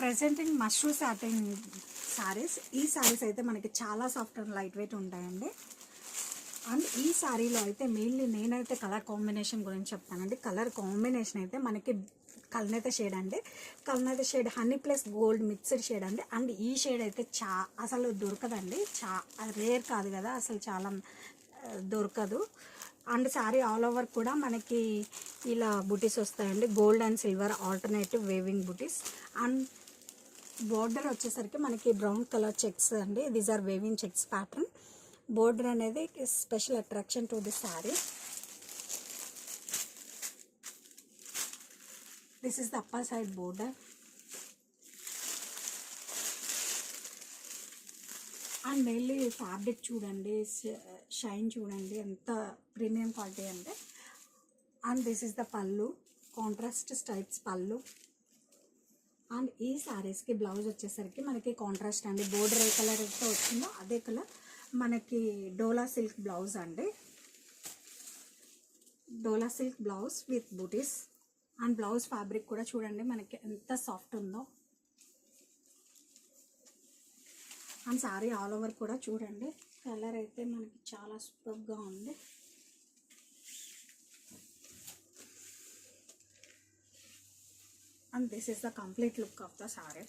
Presenting mashru satin saris. ఈ శారీస్ అయితే మనకి చాలా సాఫ్ట్ అండ్ లైట్ వెయిట్ ఉంటాయండి. అండ్ ఈ శారీలో అయితే మెయిన్లీ నేనైతే కలర్ కాంబినేషన్ గురించి చెప్తానండి. కలర్ కాంబినేషన్ అయితే మనకి కల్నేత షేడ్ అండి. కల్నేత shade honey plus gold mixed shade అండి. అండ్ ఈ షేడ్ అయితే అసలు దొరకదండి. రేర్ కాదు కదా, అసలు చాలా దొరకదు. అండ్ శారీ ఆల్ ఓవర్ కూడా మనకి ఇలా బుటీస్ వస్తాయండి. Gold and silver alternative weaving బుటీస్. అండ్ బోర్డర్ వచ్చేసరికి మనకి బ్రౌన్ కలర్ చెక్స్ అండి. These are weaving checks pattern. Border అనేది special attraction to the sari. This is the upper side border. And mainly fabric చూడండి, షైన్ చూడండి ఎంత ప్రీమియం క్వాలిటీ అంటే. And this is the pallu, contrast stripes pallu. And ఈ శారీస్కి blouse వచ్చేసరికి మనకి కాంట్రాస్ట్ అండి. బోర్డర్ ఏ కలర్ అయితే వచ్చిందో అదే కలర్ మనకి డోలా సిల్క్ బ్లౌజ్ అండి. డోలా సిల్క్ బ్లౌజ్ విత్ బూటీస్. అండ్ బ్లౌజ్ ఫ్యాబ్రిక్ కూడా చూడండి మనకి ఎంత సాఫ్ట్ ఉందో. అండ్ శారీ ఆల్ ఓవర్ కూడా చూడండి, కలర్ అయితే మనకి చాలా సూపర్గా ఉంది. And this is the complete look of the sari.